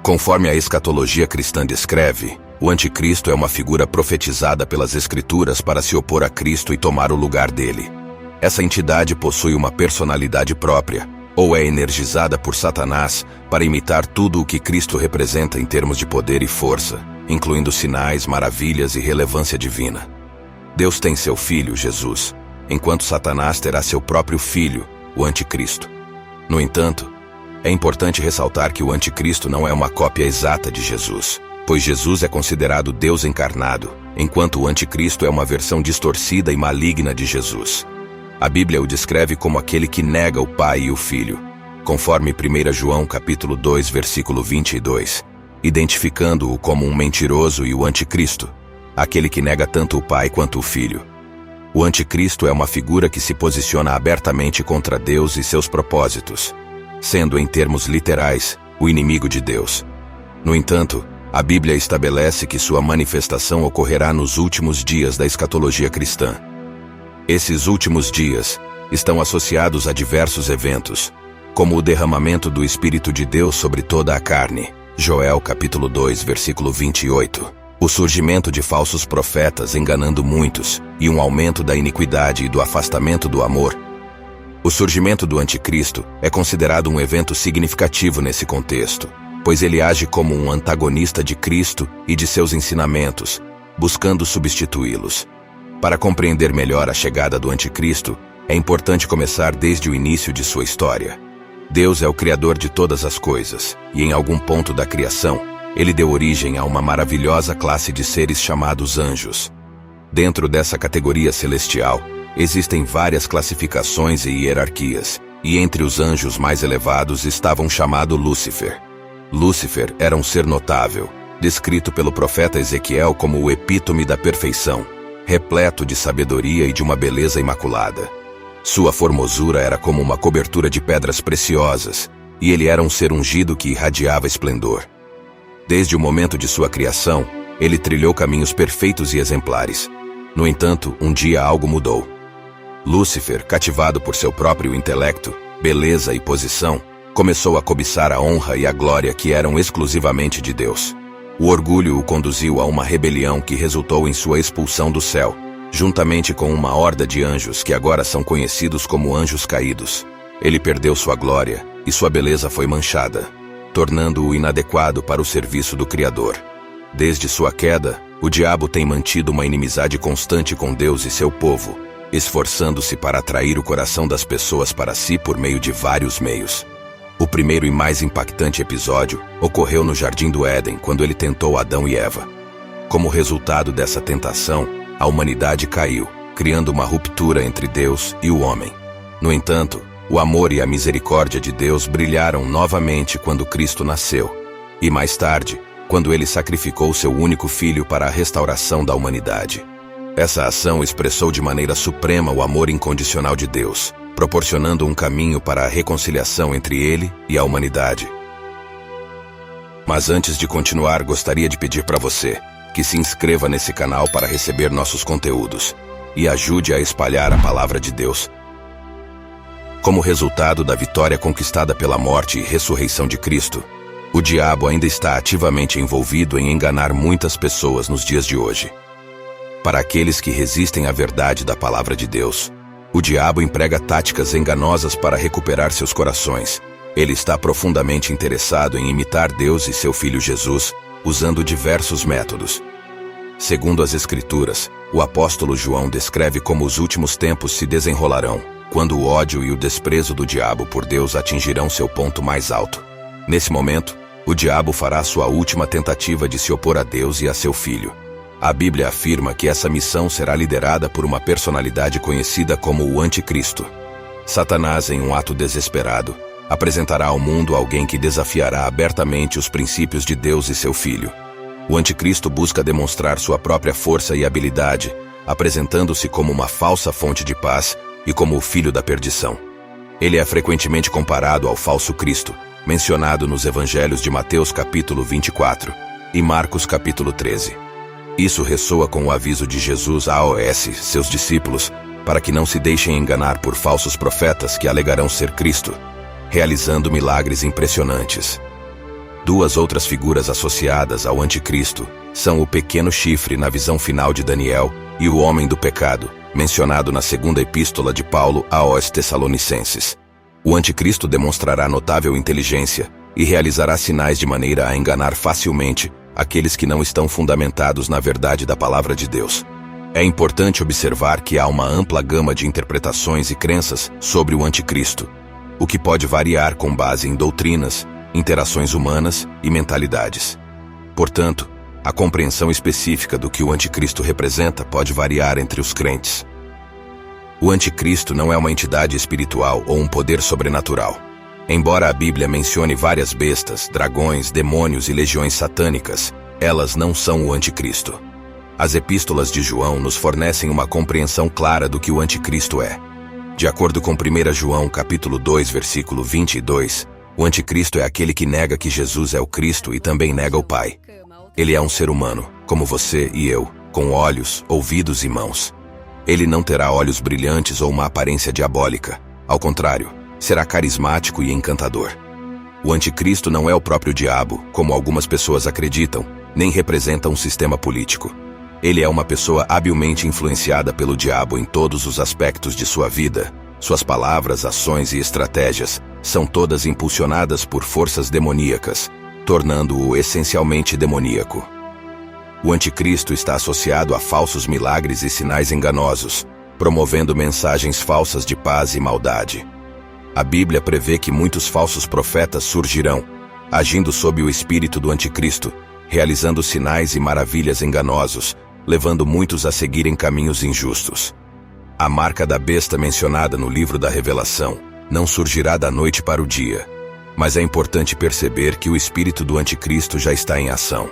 Conforme a escatologia cristã descreve, o anticristo é uma figura profetizada pelas Escrituras para se opor a Cristo e tomar o lugar dele. Essa entidade possui uma personalidade própria, ou é energizada por Satanás para imitar tudo o que Cristo representa em termos de poder e força, incluindo sinais, maravilhas e relevância divina. Deus tem seu Filho, Jesus, enquanto Satanás terá seu próprio filho, o Anticristo. No entanto, é importante ressaltar que o Anticristo não é uma cópia exata de Jesus, pois Jesus é considerado Deus encarnado, enquanto o Anticristo é uma versão distorcida e maligna de Jesus. A Bíblia o descreve como aquele que nega o Pai e o Filho, conforme 1 João capítulo 2, versículo 22, identificando-o como um mentiroso e o Anticristo, aquele que nega tanto o Pai quanto o Filho. O Anticristo é uma figura que se posiciona abertamente contra Deus e seus propósitos, sendo, em termos literais, o inimigo de Deus. No entanto, a Bíblia estabelece que sua manifestação ocorrerá nos últimos dias da escatologia cristã. Esses últimos dias estão associados a diversos eventos, como o derramamento do Espírito de Deus sobre toda a carne, Joel capítulo 2, versículo 28, o surgimento de falsos profetas enganando muitos e um aumento da iniquidade e do afastamento do amor. O surgimento do Anticristo é considerado um evento significativo nesse contexto, pois ele age como um antagonista de Cristo e de seus ensinamentos, buscando substituí-los. Para compreender melhor a chegada do Anticristo, é importante começar desde o início de sua história. Deus é o Criador de todas as coisas, e em algum ponto da criação, ele deu origem a uma maravilhosa classe de seres chamados anjos. Dentro dessa categoria celestial, existem várias classificações e hierarquias, e entre os anjos mais elevados estava um chamado Lúcifer. Lúcifer era um ser notável, descrito pelo profeta Ezequiel como o epítome da perfeição, repleto de sabedoria e de uma beleza imaculada. Sua formosura era como uma cobertura de pedras preciosas, e ele era um ser ungido que irradiava esplendor. Desde o momento de sua criação, ele trilhou caminhos perfeitos e exemplares. No entanto, um dia algo mudou. Lúcifer, cativado por seu próprio intelecto, beleza e posição, começou a cobiçar a honra e a glória que eram exclusivamente de Deus. O orgulho o conduziu a uma rebelião que resultou em sua expulsão do céu, juntamente com uma horda de anjos que agora são conhecidos como anjos caídos. Ele perdeu sua glória e sua beleza foi manchada, tornando-o inadequado para o serviço do Criador. Desde sua queda, o diabo tem mantido uma inimizade constante com Deus e seu povo, esforçando-se para atrair o coração das pessoas para si por meio de vários meios. O primeiro e mais impactante episódio ocorreu no Jardim do Éden, quando ele tentou Adão e Eva. Como resultado dessa tentação, a humanidade caiu, criando uma ruptura entre Deus e o homem. No entanto, o amor e a misericórdia de Deus brilharam novamente quando Cristo nasceu, e mais tarde, quando ele sacrificou seu único filho para a restauração da humanidade. Essa ação expressou de maneira suprema o amor incondicional de Deus, proporcionando um caminho para a reconciliação entre ele e a humanidade. Mas antes de continuar, gostaria de pedir para você que se inscreva nesse canal para receber nossos conteúdos e ajude a espalhar a palavra de Deus. Como resultado da vitória conquistada pela morte e ressurreição de Cristo, o diabo ainda está ativamente envolvido em enganar muitas pessoas nos dias de hoje. Para aqueles que resistem à verdade da palavra de Deus, o diabo emprega táticas enganosas para recuperar seus corações. Ele está profundamente interessado em imitar Deus e seu Filho Jesus, usando diversos métodos. Segundo as Escrituras, o apóstolo João descreve como os últimos tempos se desenrolarão, quando o ódio e o desprezo do diabo por Deus atingirão seu ponto mais alto. Nesse momento, o diabo fará sua última tentativa de se opor a Deus e a seu Filho. A Bíblia afirma que essa missão será liderada por uma personalidade conhecida como o Anticristo. Satanás, em um ato desesperado, apresentará ao mundo alguém que desafiará abertamente os princípios de Deus e seu Filho. O Anticristo busca demonstrar sua própria força e habilidade, apresentando-se como uma falsa fonte de paz e como o filho da perdição. Ele é frequentemente comparado ao falso Cristo, mencionado nos evangelhos de Mateus capítulo 24 e Marcos capítulo 13. Isso ressoa com o aviso de Jesus aos seus discípulos, para que não se deixem enganar por falsos profetas que alegarão ser Cristo, realizando milagres impressionantes. Duas outras figuras associadas ao anticristo são o pequeno chifre na visão final de Daniel e o homem do pecado, mencionado na segunda epístola de Paulo aos Tessalonicenses. O anticristo demonstrará notável inteligência e realizará sinais de maneira a enganar facilmente aqueles que não estão fundamentados na verdade da palavra de Deus. É importante observar que há uma ampla gama de interpretações e crenças sobre o anticristo, o que pode variar com base em doutrinas, interações humanas e mentalidades. Portanto, a compreensão específica do que o anticristo representa pode variar entre os crentes. O anticristo não é uma entidade espiritual ou um poder sobrenatural. Embora a Bíblia mencione várias bestas, dragões, demônios e legiões satânicas, elas não são o anticristo. As epístolas de João nos fornecem uma compreensão clara do que o anticristo é. De acordo com 1 João capítulo 2, versículo 22, o anticristo é aquele que nega que Jesus é o Cristo e também nega o Pai. Ele é um ser humano, como você e eu, com olhos, ouvidos e mãos. Ele não terá olhos brilhantes ou uma aparência diabólica. Ao contrário, será carismático e encantador. O anticristo não é o próprio diabo, como algumas pessoas acreditam, nem representa um sistema político. Ele é uma pessoa habilmente influenciada pelo diabo em todos os aspectos de sua vida. Suas palavras, ações e estratégias são todas impulsionadas por forças demoníacas, tornando-o essencialmente demoníaco. O anticristo está associado a falsos milagres e sinais enganosos, promovendo mensagens falsas de paz e maldade. A Bíblia prevê que muitos falsos profetas surgirão, agindo sob o espírito do anticristo, realizando sinais e maravilhas enganosos, levando muitos a seguirem caminhos injustos. A marca da besta mencionada no livro da Revelação não surgirá da noite para o dia, mas é importante perceber que o espírito do anticristo já está em ação.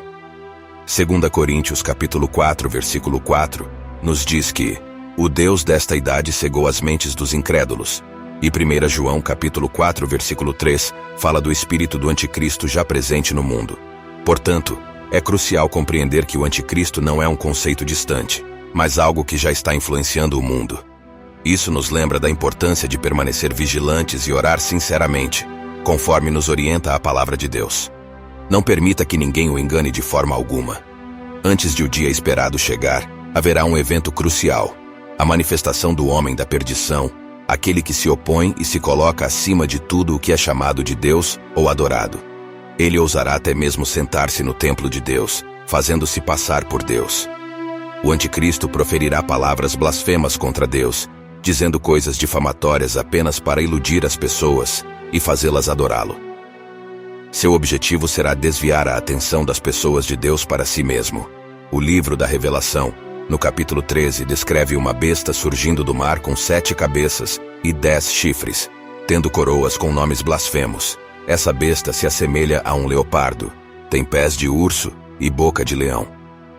2 Coríntios capítulo 4, versículo 4, nos diz que o Deus desta idade cegou as mentes dos incrédulos, e 1 João capítulo 4, versículo 3, fala do espírito do anticristo já presente no mundo. Portanto, é crucial compreender que o anticristo não é um conceito distante, mas algo que já está influenciando o mundo. Isso nos lembra da importância de permanecer vigilantes e orar sinceramente, conforme nos orienta a palavra de Deus. Não permita que ninguém o engane de forma alguma. Antes de o dia esperado chegar, haverá um evento crucial, a manifestação do homem da perdição, aquele que se opõe e se coloca acima de tudo o que é chamado de Deus ou adorado. Ele ousará até mesmo sentar-se no templo de Deus, fazendo-se passar por Deus. O anticristo proferirá palavras blasfemas contra Deus, dizendo coisas difamatórias apenas para iludir as pessoas e fazê-las adorá-lo. Seu objetivo será desviar a atenção das pessoas de Deus para si mesmo. O livro da Revelação, no capítulo 13, descreve uma besta surgindo do mar com 7 cabeças e 10 chifres, tendo coroas com nomes blasfemos. Essa besta se assemelha a um leopardo, tem pés de urso e boca de leão.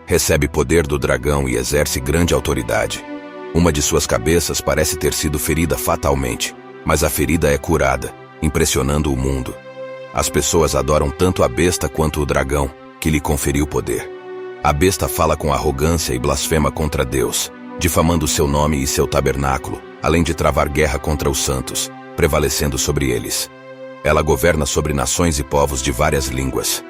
Recebe poder do dragão e exerce grande autoridade. Uma de suas cabeças parece ter sido ferida fatalmente, mas a ferida é curada, impressionando o mundo. As pessoas adoram tanto a besta quanto o dragão, que lhe conferiu poder. A besta fala com arrogância e blasfema contra Deus, difamando seu nome e seu tabernáculo, além de travar guerra contra os santos, prevalecendo sobre eles. Ela governa sobre nações e povos de várias línguas.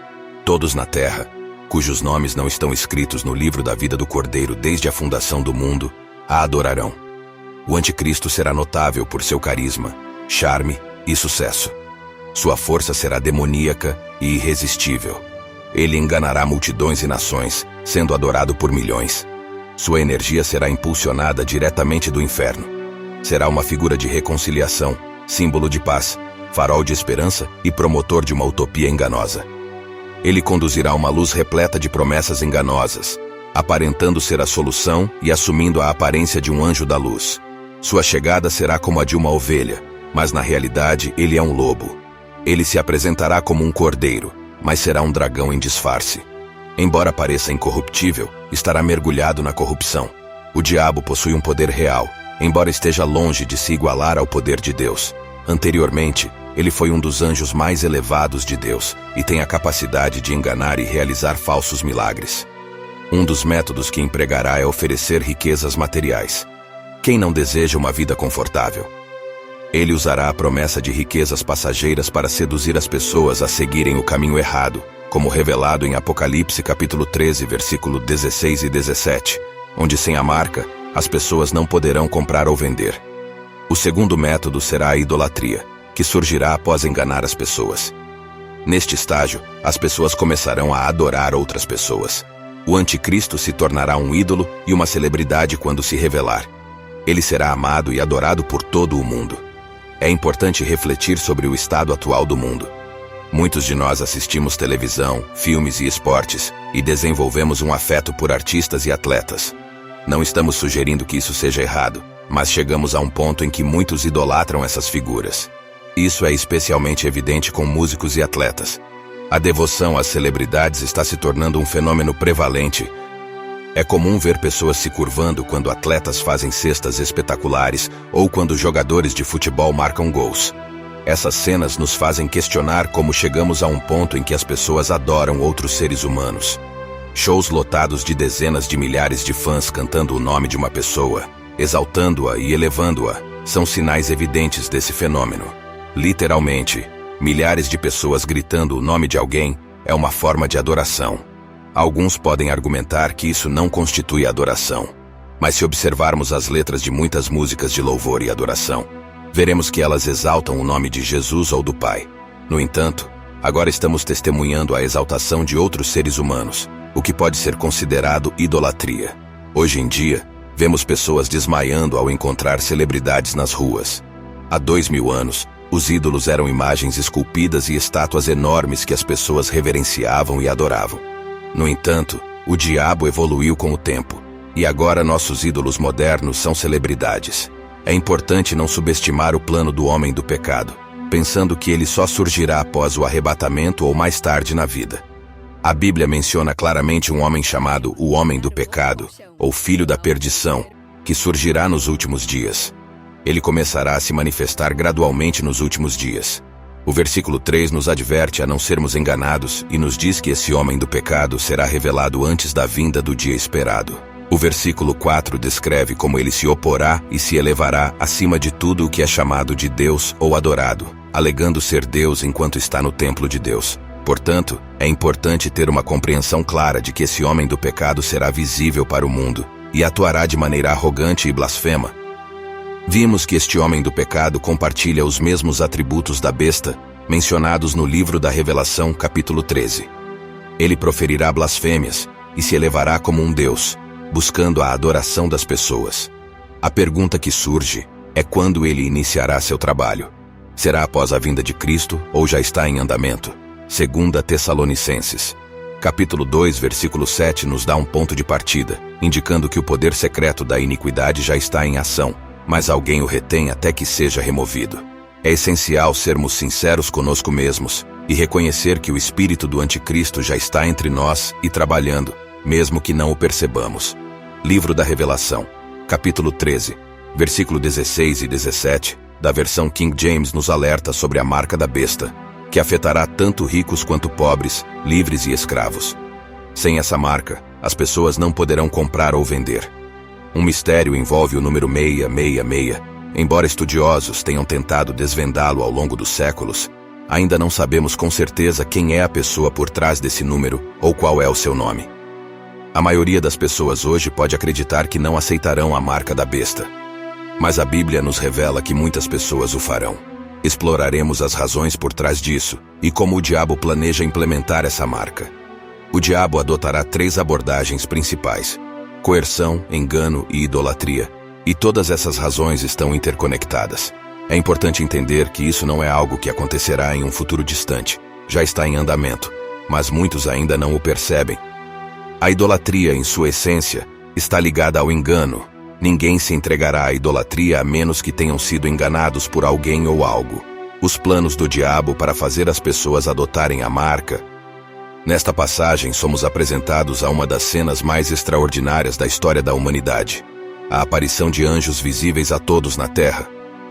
Todos na terra, cujos nomes não estão escritos no livro da vida do Cordeiro desde a fundação do mundo, a adorarão. O anticristo será notável por seu carisma, charme e sucesso. Sua força será demoníaca e irresistível. Ele enganará multidões e nações, sendo adorado por milhões. Sua energia será impulsionada diretamente do inferno. Será uma figura de reconciliação, símbolo de paz, farol de esperança e promotor de uma utopia enganosa. Ele conduzirá uma luz repleta de promessas enganosas, aparentando ser a solução e assumindo a aparência de um anjo da luz. Sua chegada será como a de uma ovelha, mas na realidade ele é um lobo. Ele se apresentará como um cordeiro, mas será um dragão em disfarce. Embora pareça incorruptível, estará mergulhado na corrupção. O diabo possui um poder real, embora esteja longe de se igualar ao poder de Deus. Anteriormente, ele foi um dos anjos mais elevados de Deus e tem a capacidade de enganar e realizar falsos milagres. Um dos métodos que empregará é oferecer riquezas materiais. Quem não deseja uma vida confortável? Ele usará a promessa de riquezas passageiras para seduzir as pessoas a seguirem o caminho errado, como revelado em Apocalipse capítulo 13, versículo 16 e 17, onde sem a marca, as pessoas não poderão comprar ou vender. O segundo método será a idolatria, que surgirá após enganar as pessoas. Neste estágio, as pessoas começarão a adorar outras pessoas. O anticristo se tornará um ídolo e uma celebridade quando se revelar. Ele será amado e adorado por todo o mundo. É importante refletir sobre o estado atual do mundo. Muitos de nós assistimos televisão, filmes e esportes e desenvolvemos um afeto por artistas e atletas. Não estamos sugerindo que isso seja errado, mas chegamos a um ponto em que muitos idolatram essas figuras. Isso é especialmente evidente com músicos e atletas. A devoção às celebridades está se tornando um fenômeno prevalente. É comum ver pessoas se curvando quando atletas fazem cestas espetaculares ou quando jogadores de futebol marcam gols. Essas cenas nos fazem questionar como chegamos a um ponto em que as pessoas adoram outros seres humanos. Shows lotados de dezenas de milhares de fãs cantando o nome de uma pessoa, exaltando-a e elevando-a, são sinais evidentes desse fenômeno. Literalmente, milhares de pessoas gritando o nome de alguém é uma forma de adoração. Alguns podem argumentar que isso não constitui adoração, mas se observarmos as letras de muitas músicas de louvor e adoração, veremos que elas exaltam o nome de Jesus ou do Pai. No entanto, agora estamos testemunhando a exaltação de outros seres humanos, o que pode ser considerado idolatria. Hoje em dia, vemos pessoas desmaiando ao encontrar celebridades nas ruas. Há 2000 anos, os ídolos eram imagens esculpidas e estátuas enormes que as pessoas reverenciavam e adoravam. No entanto, o diabo evoluiu com o tempo, e agora nossos ídolos modernos são celebridades. É importante não subestimar o plano do homem do pecado, pensando que ele só surgirá após o arrebatamento ou mais tarde na vida. A Bíblia menciona claramente um homem chamado o homem do pecado, ou filho da perdição, que surgirá nos últimos dias. Ele começará a se manifestar gradualmente nos últimos dias. O versículo 3 nos adverte a não sermos enganados e nos diz que esse homem do pecado será revelado antes da vinda do dia esperado. O versículo 4 descreve como ele se oporá e se elevará acima de tudo o que é chamado de Deus ou adorado, alegando ser Deus enquanto está no templo de Deus. Portanto, é importante ter uma compreensão clara de que esse homem do pecado será visível para o mundo e atuará de maneira arrogante e blasfema. Vimos que este homem do pecado compartilha os mesmos atributos da besta, mencionados no livro da Revelação, capítulo 13. Ele proferirá blasfêmias e se elevará como um Deus, buscando a adoração das pessoas. A pergunta que surge é quando ele iniciará seu trabalho. Será após a vinda de Cristo ou já está em andamento? 2 Tessalonicenses, capítulo 2, versículo 7 nos dá um ponto de partida, indicando que o poder secreto da iniquidade já está em ação, mas alguém o retém até que seja removido. É essencial sermos sinceros conosco mesmos e reconhecer que o espírito do anticristo já está entre nós e trabalhando, mesmo que não o percebamos. Livro da Revelação, capítulo 13, versículo 16 e 17, da versão King James nos alerta sobre a marca da besta, que afetará tanto ricos quanto pobres, livres e escravos. Sem essa marca, as pessoas não poderão comprar ou vender. Um mistério envolve o número 666. Embora estudiosos tenham tentado desvendá-lo ao longo dos séculos, ainda não sabemos com certeza quem é a pessoa por trás desse número ou qual é o seu nome. A maioria das pessoas hoje pode acreditar que não aceitarão a marca da besta. Mas a Bíblia nos revela que muitas pessoas o farão. Exploraremos as razões por trás disso e como o diabo planeja implementar essa marca. O diabo adotará 3 abordagens principais: coerção, engano e idolatria. E todas essas razões estão interconectadas. É importante entender que isso não é algo que acontecerá em um futuro distante. Já está em andamento, mas muitos ainda não o percebem. A idolatria, em sua essência, está ligada ao engano. Ninguém se entregará à idolatria a menos que tenham sido enganados por alguém ou algo. Os planos do diabo para fazer as pessoas adotarem a marca. Nesta passagem, somos apresentados a uma das cenas mais extraordinárias da história da humanidade: a aparição de anjos visíveis a todos na terra.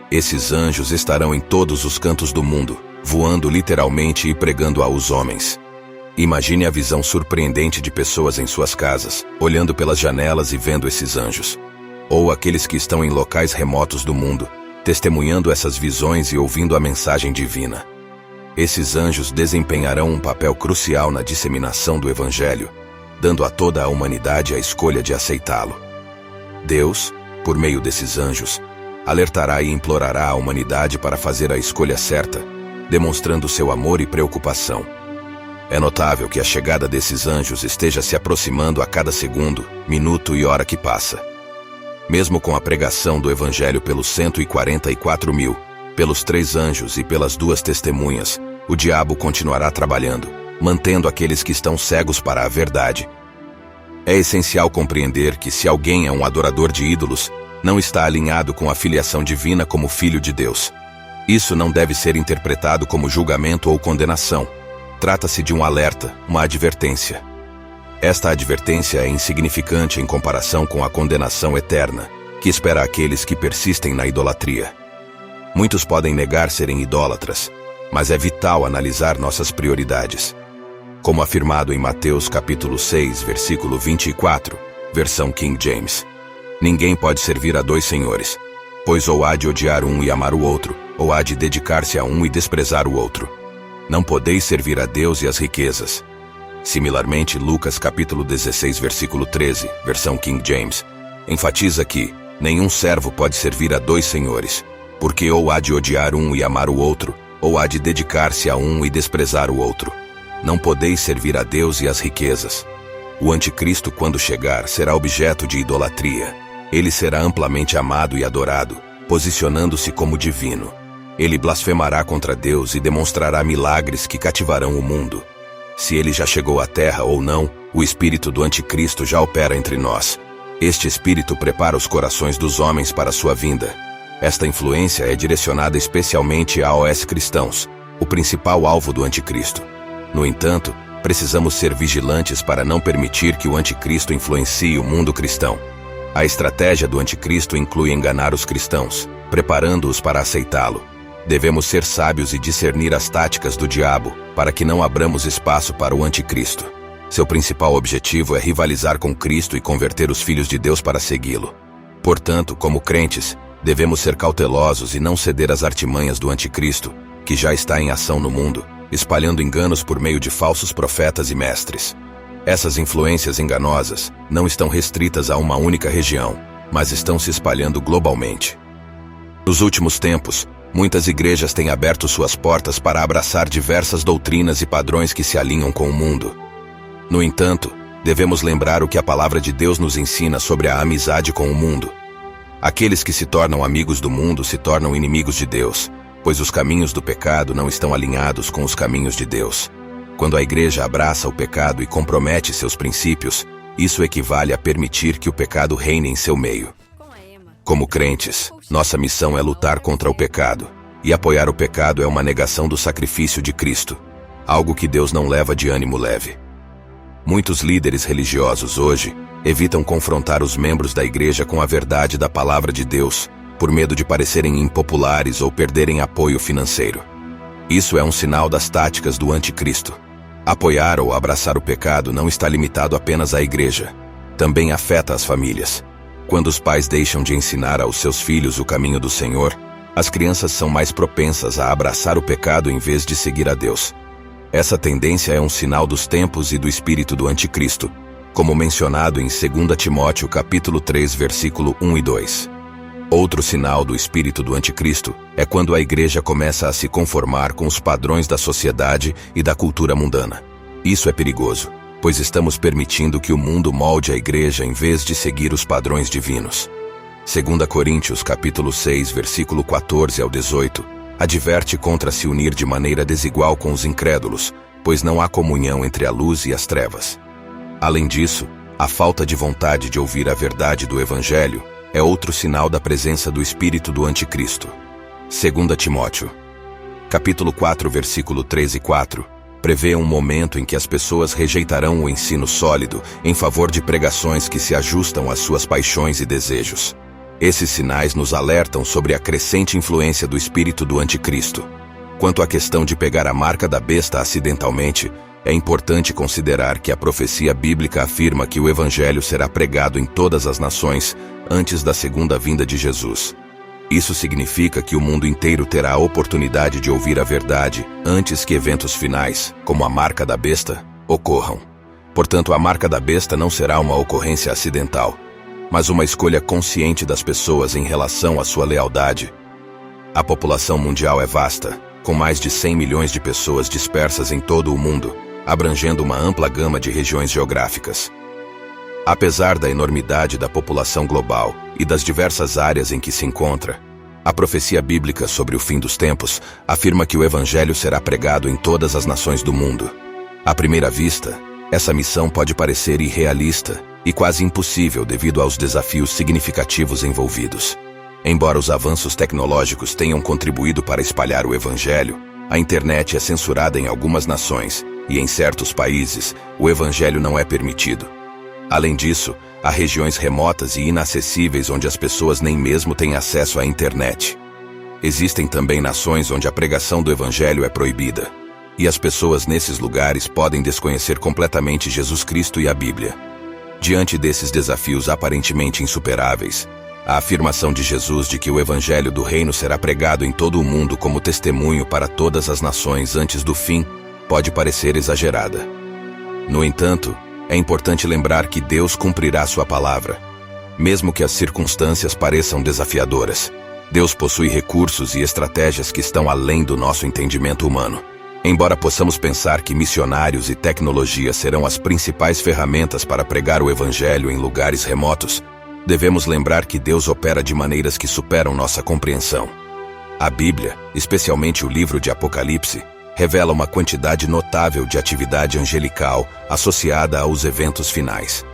Esses anjos estarão em todos os cantos do mundo, voando literalmente e pregando aos homens. Imagine a visão surpreendente de pessoas em suas casas, olhando pelas janelas e vendo esses anjos. Ou aqueles que estão em locais remotos do mundo, testemunhando essas visões e ouvindo a mensagem divina. Esses anjos desempenharão um papel crucial na disseminação do Evangelho, dando a toda a humanidade a escolha de aceitá-lo. Deus, por meio desses anjos, alertará e implorará a humanidade para fazer a escolha certa, demonstrando seu amor e preocupação. É notável que a chegada desses anjos esteja se aproximando a cada segundo, minuto e hora que passa. Mesmo com a pregação do Evangelho pelos 144 mil, pelos 3 anjos e pelas 2 testemunhas, o diabo continuará trabalhando, mantendo aqueles que estão cegos para a verdade. É essencial compreender que se alguém é um adorador de ídolos, não está alinhado com a filiação divina como filho de Deus. Isso não deve ser interpretado como julgamento ou condenação. Trata-se de um alerta, uma advertência. Esta advertência é insignificante em comparação com a condenação eterna, que espera aqueles que persistem na idolatria. Muitos podem negar serem idólatras, mas é vital analisar nossas prioridades. Como afirmado em Mateus capítulo 6, versículo 24, versão King James. Ninguém pode servir a 2 senhores, pois ou há de odiar um e amar o outro, ou há de dedicar-se a um e desprezar o outro. Não podeis servir a Deus e às riquezas. Similarmente, Lucas capítulo 16, versículo 13, versão King James, enfatiza que nenhum servo pode servir a 2 senhores, porque ou há de odiar um e amar o outro, ou há de dedicar-se a um e desprezar o outro. Não podeis servir a Deus e às riquezas. O anticristo, quando chegar, será objeto de idolatria. Ele será amplamente amado e adorado, posicionando-se como divino. Ele blasfemará contra Deus e demonstrará milagres que cativarão o mundo. Se ele já chegou à terra ou não, o espírito do anticristo já opera entre nós. Este espírito prepara os corações dos homens para sua vinda. Esta influência é direcionada especialmente aos cristãos, o principal alvo do anticristo. No entanto, precisamos ser vigilantes para não permitir que o anticristo influencie o mundo cristão. A estratégia do anticristo inclui enganar os cristãos, preparando-os para aceitá-lo. Devemos ser sábios e discernir as táticas do diabo, para que não abramos espaço para o anticristo. Seu principal objetivo é rivalizar com Cristo e converter os filhos de Deus para segui-lo. Portanto, como crentes, devemos ser cautelosos e não ceder às artimanhas do anticristo, que já está em ação no mundo, espalhando enganos por meio de falsos profetas e mestres. Essas influências enganosas não estão restritas a uma única região, mas estão se espalhando globalmente. Nos últimos tempos, muitas igrejas têm aberto suas portas para abraçar diversas doutrinas e padrões que se alinham com o mundo. No entanto, devemos lembrar o que a palavra de Deus nos ensina sobre a amizade com o mundo. Aqueles que se tornam amigos do mundo se tornam inimigos de Deus, pois os caminhos do pecado não estão alinhados com os caminhos de Deus. Quando a igreja abraça o pecado e compromete seus princípios, isso equivale a permitir que o pecado reine em seu meio. Como crentes, nossa missão é lutar contra o pecado, e apoiar o pecado é uma negação do sacrifício de Cristo, algo que Deus não leva de ânimo leve. Muitos líderes religiosos hoje evitam confrontar os membros da igreja com a verdade da palavra de Deus, por medo de parecerem impopulares ou perderem apoio financeiro. Isso é um sinal das táticas do anticristo. Apoiar ou abraçar o pecado não está limitado apenas à igreja. Também afeta as famílias. Quando os pais deixam de ensinar aos seus filhos o caminho do Senhor, as crianças são mais propensas a abraçar o pecado em vez de seguir a Deus. Essa tendência é um sinal dos tempos e do espírito do anticristo, como mencionado em 2 Timóteo capítulo 3, versículo 1 e 2. Outro sinal do espírito do anticristo é quando a igreja começa a se conformar com os padrões da sociedade e da cultura mundana. Isso é perigoso, pois estamos permitindo que o mundo molde a igreja em vez de seguir os padrões divinos. 2 Coríntios capítulo 6, versículo 14 ao 18, adverte contra se unir de maneira desigual com os incrédulos, pois não há comunhão entre a luz e as trevas. Além disso, a falta de vontade de ouvir a verdade do Evangelho é outro sinal da presença do espírito do anticristo. 2 Timóteo, capítulo 4, versículo 3 e 4, prevê um momento em que as pessoas rejeitarão o ensino sólido em favor de pregações que se ajustam às suas paixões e desejos. Esses sinais nos alertam sobre a crescente influência do espírito do anticristo. Quanto à questão de pegar a marca da besta acidentalmente, é importante considerar que a profecia bíblica afirma que o Evangelho será pregado em todas as nações antes da segunda vinda de Jesus. Isso significa que o mundo inteiro terá a oportunidade de ouvir a verdade antes que eventos finais, como a marca da besta, ocorram. Portanto, a marca da besta não será uma ocorrência acidental, mas uma escolha consciente das pessoas em relação à sua lealdade. A população mundial é vasta, com mais de 100 milhões de pessoas dispersas em todo o mundo, abrangendo uma ampla gama de regiões geográficas. Apesar da enormidade da população global e das diversas áreas em que se encontra, a profecia bíblica sobre o fim dos tempos afirma que o Evangelho será pregado em todas as nações do mundo. À primeira vista, essa missão pode parecer irrealista e quase impossível devido aos desafios significativos envolvidos. Embora os avanços tecnológicos tenham contribuído para espalhar o Evangelho, a internet é censurada em algumas nações e, em certos países, o Evangelho não é permitido. Além disso, há regiões remotas e inacessíveis onde as pessoas nem mesmo têm acesso à internet. Existem também nações onde a pregação do Evangelho é proibida, e as pessoas nesses lugares podem desconhecer completamente Jesus Cristo e a Bíblia. Diante desses desafios aparentemente insuperáveis, a afirmação de Jesus de que o Evangelho do Reino será pregado em todo o mundo como testemunho para todas as nações antes do fim pode parecer exagerada. No entanto, é importante lembrar que Deus cumprirá sua palavra. Mesmo que as circunstâncias pareçam desafiadoras, Deus possui recursos e estratégias que estão além do nosso entendimento humano. Embora possamos pensar que missionários e tecnologia serão as principais ferramentas para pregar o Evangelho em lugares remotos, devemos lembrar que Deus opera de maneiras que superam nossa compreensão. A Bíblia, especialmente o livro de Apocalipse, revela uma quantidade notável de atividade angelical associada aos eventos finais.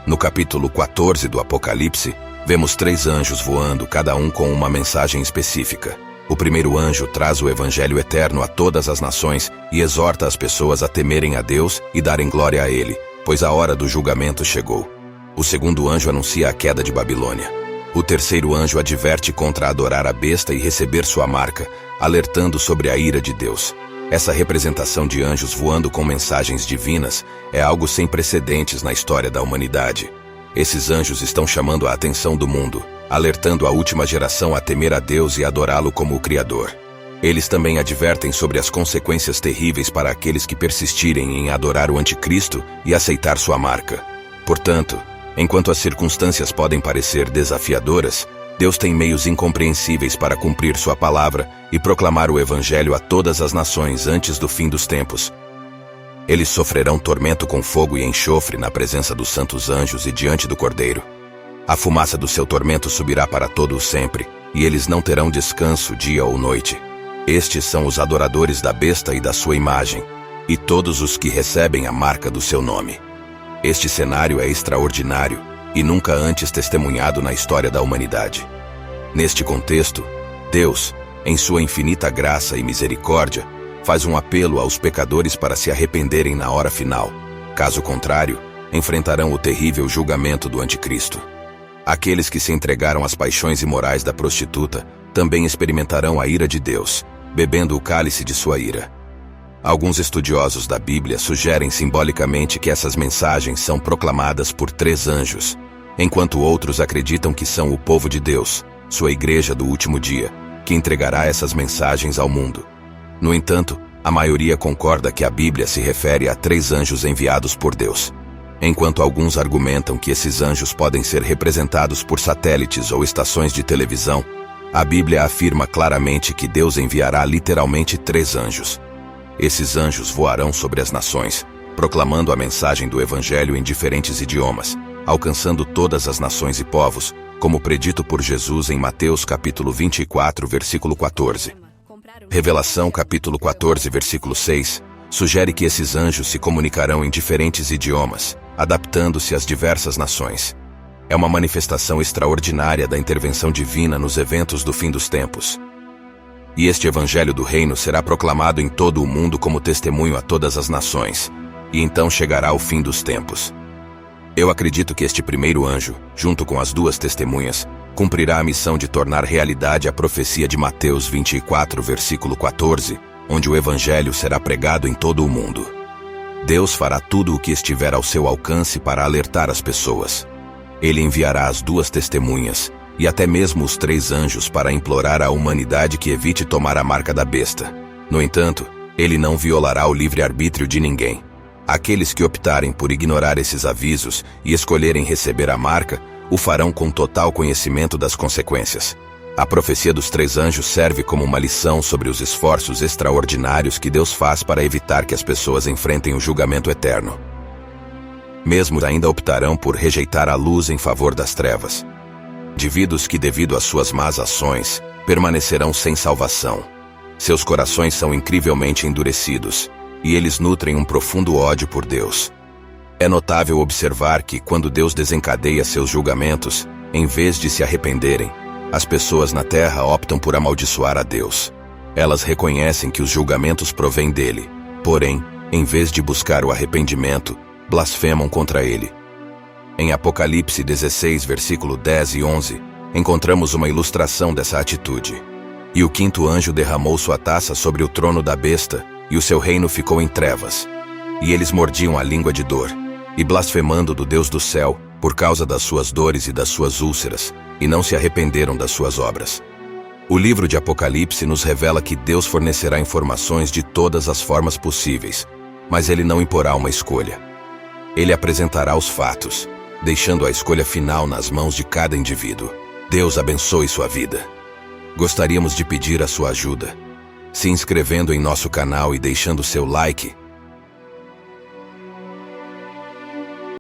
No capítulo 14 do Apocalipse, vemos 3 anjos voando, cada um com uma mensagem específica. O primeiro anjo traz o Evangelho eterno a todas as nações e exorta as pessoas a temerem a Deus e darem glória a Ele, pois a hora do julgamento chegou. O segundo anjo anuncia a queda de Babilônia. O terceiro anjo adverte contra adorar a besta e receber sua marca, alertando sobre a ira de Deus. Essa representação de anjos voando com mensagens divinas é algo sem precedentes na história da humanidade. Esses anjos estão chamando a atenção do mundo, alertando a última geração a temer a Deus e adorá-lo como o Criador. Eles também advertem sobre as consequências terríveis para aqueles que persistirem em adorar o Anticristo e aceitar sua marca. Portanto, enquanto as circunstâncias podem parecer desafiadoras, Deus tem meios incompreensíveis para cumprir sua palavra e proclamar o Evangelho a todas as nações antes do fim dos tempos. Eles sofrerão tormento com fogo e enxofre na presença dos santos anjos e diante do Cordeiro. A fumaça do seu tormento subirá para todo o sempre, e eles não terão descanso dia ou noite. Estes são os adoradores da besta e da sua imagem, e todos os que recebem a marca do seu nome. Este cenário é extraordinário e nunca antes testemunhado na história da humanidade. Neste contexto, Deus, em sua infinita graça e misericórdia, faz um apelo aos pecadores para se arrependerem na hora final. Caso contrário, enfrentarão o terrível julgamento do Anticristo. Aqueles que se entregaram às paixões imorais da prostituta também experimentarão a ira de Deus, bebendo o cálice de sua ira. Alguns estudiosos da Bíblia sugerem simbolicamente que essas mensagens são proclamadas por 3 anjos, enquanto outros acreditam que são o povo de Deus, sua igreja do último dia, que entregará essas mensagens ao mundo. No entanto, a maioria concorda que a Bíblia se refere a 3 anjos enviados por Deus. Enquanto alguns argumentam que esses anjos podem ser representados por satélites ou estações de televisão, a Bíblia afirma claramente que Deus enviará literalmente 3 anjos. Esses anjos voarão sobre as nações, proclamando a mensagem do Evangelho em diferentes idiomas, alcançando todas as nações e povos, como predito por Jesus em Mateus capítulo 24, versículo 14. Revelação capítulo 14, versículo 6, sugere que esses anjos se comunicarão em diferentes idiomas, adaptando-se às diversas nações. É uma manifestação extraordinária da intervenção divina nos eventos do fim dos tempos. E este Evangelho do Reino será proclamado em todo o mundo como testemunho a todas as nações, e então chegará o fim dos tempos. Eu acredito que este primeiro anjo, junto com as 2 testemunhas, cumprirá a missão de tornar realidade a profecia de Mateus 24, versículo 14, onde o Evangelho será pregado em todo o mundo. Deus fará tudo o que estiver ao seu alcance para alertar as pessoas. Ele enviará as 2 testemunhas, e até mesmo os 3 anjos para implorar à humanidade que evite tomar a marca da besta. No entanto, ele não violará o livre-arbítrio de ninguém. Aqueles que optarem por ignorar esses avisos e escolherem receber a marca, o farão com total conhecimento das consequências. A profecia dos 3 anjos serve como uma lição sobre os esforços extraordinários que Deus faz para evitar que as pessoas enfrentem o julgamento eterno. Mesmo ainda optarão por rejeitar a luz em favor das trevas. Indivíduos que, devido às suas más ações, permanecerão sem salvação. Seus corações são incrivelmente endurecidos, e eles nutrem um profundo ódio por Deus. É notável observar que, quando Deus desencadeia seus julgamentos, em vez de se arrependerem, as pessoas na terra optam por amaldiçoar a Deus. Elas reconhecem que os julgamentos provêm dele, porém, em vez de buscar o arrependimento, blasfemam contra ele. Em Apocalipse 16, versículo 10 e 11, encontramos uma ilustração dessa atitude. E o 5º anjo derramou sua taça sobre o trono da besta, e o seu reino ficou em trevas. E eles mordiam a língua de dor, e blasfemando do Deus do céu, por causa das suas dores e das suas úlceras, e não se arrependeram das suas obras. O livro de Apocalipse nos revela que Deus fornecerá informações de todas as formas possíveis, mas ele não imporá uma escolha. Ele apresentará os fatos, deixando a escolha final nas mãos de cada indivíduo. Deus abençoe sua vida. Gostaríamos de pedir a sua ajuda, se inscrevendo em nosso canal e deixando seu like,